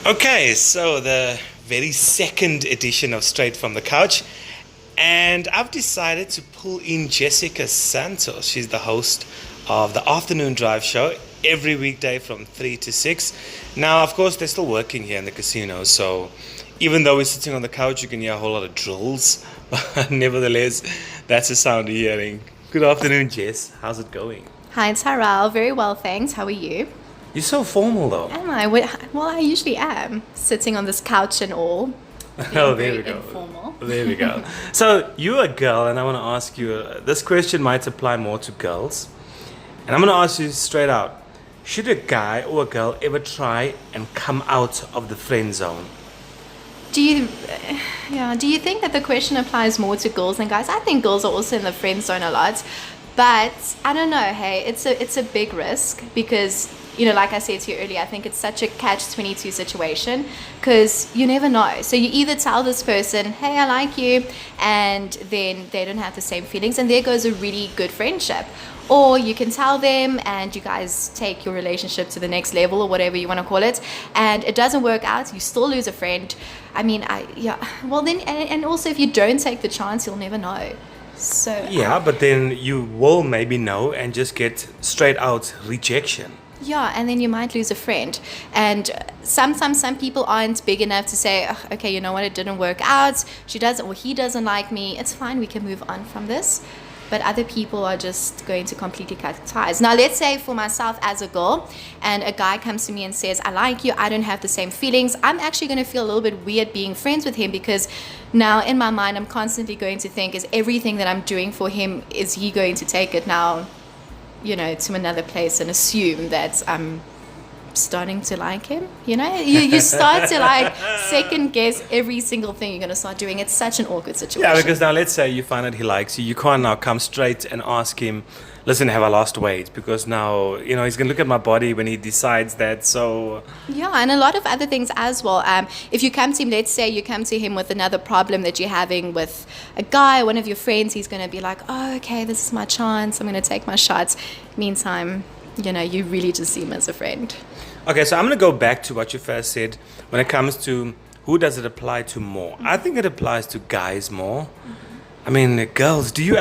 Okay, so the very second edition of Straight from the Couch, and I've decided to pull in Jessica Santos. She's the host of the Afternoon Drive show every weekday from 3 to 6. Now, of course, they're still working here in the casino, so even though we're sitting on the couch, you can hear a whole lot of drills. But nevertheless, that's the sound you're hearing. Good afternoon, Jess. How's it going? Hi, Tyrell. Very well, thanks. How are you? You're so formal, though. Am I? Well, I usually am, sitting on this couch and all. Oh, there Very we go. informal. There we go. So, you're a girl, and I want to ask you this question might apply more to girls. And I'm going to ask you straight out, should a guy or a girl ever try and come out of the friend zone? Do you think that the question applies more to girls than guys? I think girls are also in the friend zone a lot, but I don't know. Hey, it's a big risk because, like I said to you earlier, I think it's such a catch-22 situation because you never know. So you either tell this person, hey, I like you, and then they don't have the same feelings, and there goes a really good friendship. Or you can tell them and you guys take your relationship to the next level or whatever you want to call it, and it doesn't work out, you still lose a friend. I mean, well then, and also if you don't take the chance, you'll never know. So Yeah, but then you will maybe know and just get straight out rejection. yeah, and then you might lose a friend. And sometimes some people aren't big enough to say, "Ugh, okay, you know what, it didn't work out. She doesn't, or he doesn't like me. It's fine, we can move on from this." But other people are just going to completely cut ties. Now, let's say for myself as a girl, and a guy comes to me and says, I like you, I don't have the same feelings. I'm actually going to feel a little bit weird being friends with him because now in my mind, I'm constantly going to think, is everything that I'm doing for him, is he going to take it now, to another place and assume that I'm starting to like him? You start to second guess every single thing you're going to start doing. It's such an awkward situation. Yeah, because now let's say you find out he likes you. You can't now come straight and ask him, listen, have I lost weight? Because now, he's going to look at my body when he decides that. So Yeah, and a lot of other things as well. If you come to him, let's say you come to him with another problem that you're having with a guy, one of your friends, he's going to be like, oh, okay, this is my chance. I'm going to take my shots. Meantime, you really just see him as a friend. Okay, so I'm going to go back to what you first said when it comes to who does it apply to more. I think it applies to guys more. I mean, girls, do you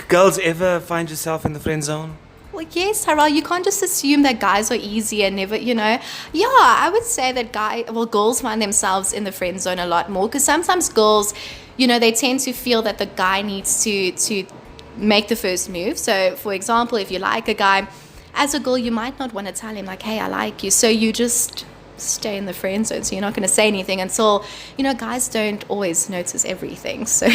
girls ever find yourself in the friend zone? Well, yes, Tyrell, you can't just assume that guys are easy and never, Yeah, I would say that girls find themselves in the friend zone a lot more because sometimes girls, they tend to feel that the guy needs to make the first move. So, for example, if you like a guy, as a girl, you might not want to tell him like, hey, I like you. So you just stay in the friend zone. So you're not going to say anything until, guys don't always notice everything. So,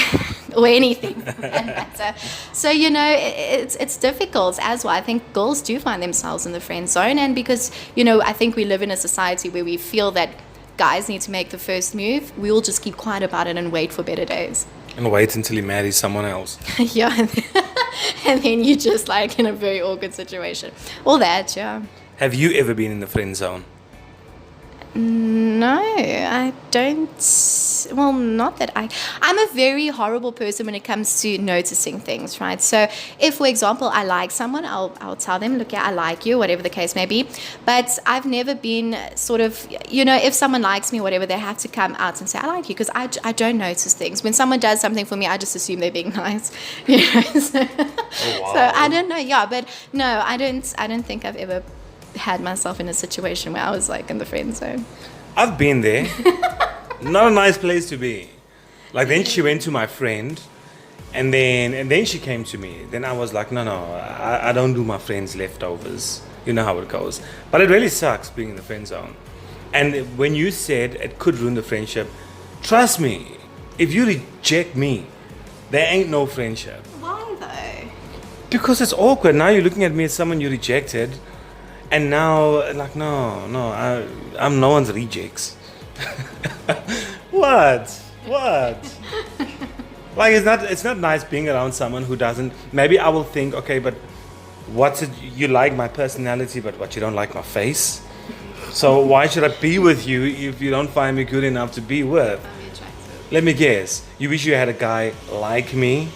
or anything for that matter. So, it's difficult as well. I think girls do find themselves in the friend zone. And because, I think we live in a society where we feel that guys need to make the first move, we all just keep quiet about it and wait for better days. And wait until he marries someone else. Yeah. And then you're just in a very awkward situation. All that, yeah. Have you ever been in the friend zone? No, I don't. Well, not that I'm a very horrible person when it comes to noticing things, right? So if, for example, I like someone, I'll tell them, look, yeah, I like you, whatever the case may be. But I've never been sort of, if someone likes me or whatever, they have to come out and say, I like you, because I don't notice things. When someone does something for me, I just assume they're being nice. So, Oh, wow. so I don't know, yeah, but no, I don't think I've ever had myself in a situation where I was in the friend zone. I've been there. Not a nice place to be. Then she went to my friend, and then she came to me. Then I was like, no, I don't do my friends' leftovers. You know how it goes. But it really sucks being in the friend zone. And when you said it could ruin the friendship, trust me, if you reject me, there ain't no friendship. Why though? Because it's awkward. Now you're looking at me as someone you rejected. And now, no, I'm no one's rejects. What? It's not nice being around someone who doesn't. Maybe I will think, okay, but what's it? You like my personality, but what, you don't like my face? So why should I be with you if you don't find me good enough to be with? Let me guess. You wish you had a guy like me,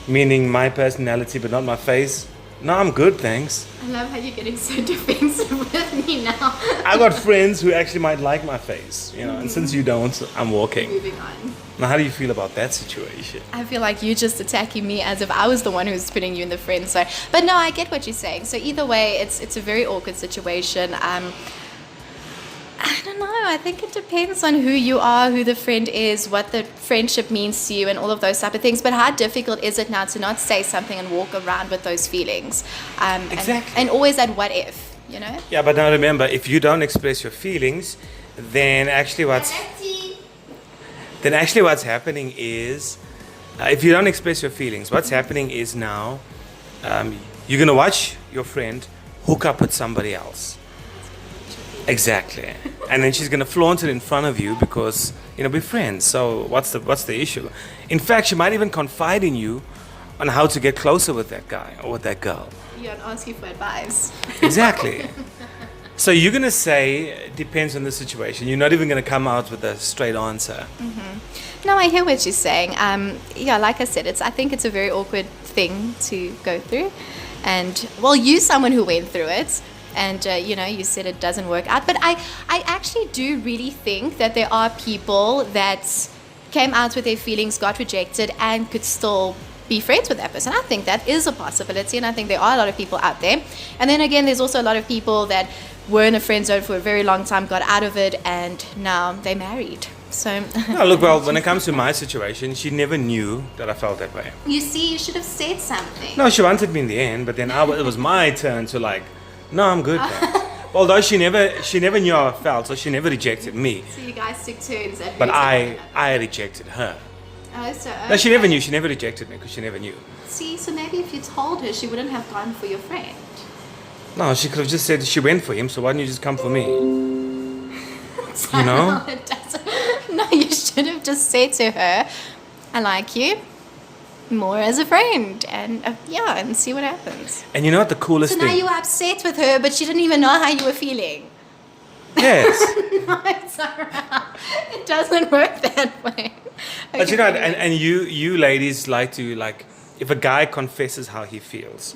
meaning my personality, but not my face. No, I'm good, thanks. I love how you're getting so defensive with me now. I got friends who actually might like my face, you know, and since you don't, I'm walking. Moving on. Now, how do you feel about that situation? I feel like you're just attacking me as if I was the one who's putting you in the friend zone. But no, I get what you're saying. So either way, it's a very awkward situation. I don't know. I think it depends on who you are, who the friend is, what the friendship means to you, and all of those type of things. But how difficult is it now to not say something and walk around with those feelings? Exactly. And always that what if, you know? Yeah, but now remember, if you don't express your feelings, then actually what's happening is, if you don't express your feelings, what's happening is now you're going to watch your friend hook up with somebody else. Exactly. And then she's going to flaunt it in front of you because, you know, we're friends. So what's the issue? In fact, she might even confide in you on how to get closer with that guy or with that girl. Yeah, and ask you for advice. Exactly. So you're going to say, it depends on the situation. You're not even going to come out with a straight answer. No, I hear what you're saying. Yeah, like I said, I think it's a very awkward thing to go through. And, well, you're someone who went through it. And, you know, you said it doesn't work out. But I actually do really think that there are people that came out with their feelings, got rejected, and could still be friends with that person. I think that is a possibility. And I think there are a lot of people out there. And then again, there's also a lot of people that were in a friend zone for a very long time, got out of it, and now they're married. So No, look, well, when it comes to my situation, she never knew that I felt that way. you see, you should have said something. No, she wanted me in the end, but then it was my turn to like, no, I'm good. Thanks. Although she never knew how I felt, so she never rejected me. So you guys took turns at But hating one I rejected her. another. Oh, so No, she okay. never knew. She never rejected me because she never knew. See, so maybe if you told her, she wouldn't have gone for your friend. No, she could have just said she went for him, so why didn't you just come for me? You know? It doesn't. No, you should have just said to her, I like you more as a friend, and yeah, and see what happens. And you know what the coolest So now thing? you were upset with her, but she didn't even know how you were feeling. Yes. No, it's alright. It doesn't work that way. But you know, Okay. and you ladies like to, like, if a guy confesses how he feels,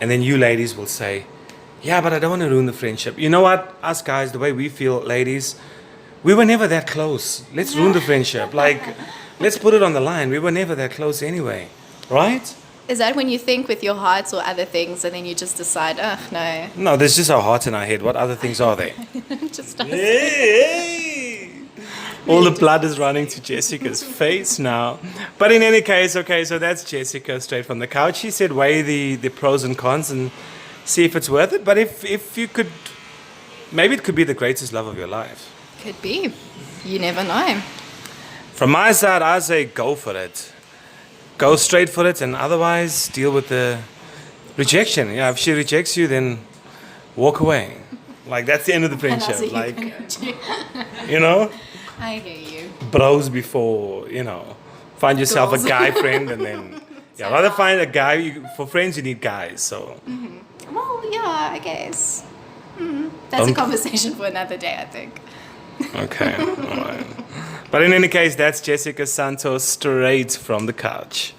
and then you ladies will say, yeah, but I don't want to ruin the friendship. You know what? Us guys, the way we feel, ladies, we were never that close. Let's ruin the friendship. Like, let's put it on the line. We were never that close anyway. Right? Is that when you think with your heart or other things, and then you just decide, no, No, there's just our hearts in our head. What other things are there? just doesn't. Hey! All the blood is running to Jessica's face now. But in any case, okay, so that's Jessica straight from the couch. She said weigh the pros and cons and see if it's worth it. But if you could, maybe it could be the greatest love of your life. Could be. You never know. From my side, I say go for it. Go straight for it, and otherwise deal with the rejection. Yeah, if she rejects you, then walk away. Like, that's the end of the And that's friendship. what Like, you're gonna do. you know, I hear you. bros before, you know, find yourself Girls. a guy friend, and then yeah, rather find a guy. For friends, you need guys. So Well, yeah, I guess. That's a conversation for another day, I think. okay, all right. But in any case, that's Jessica Santos straight from the couch.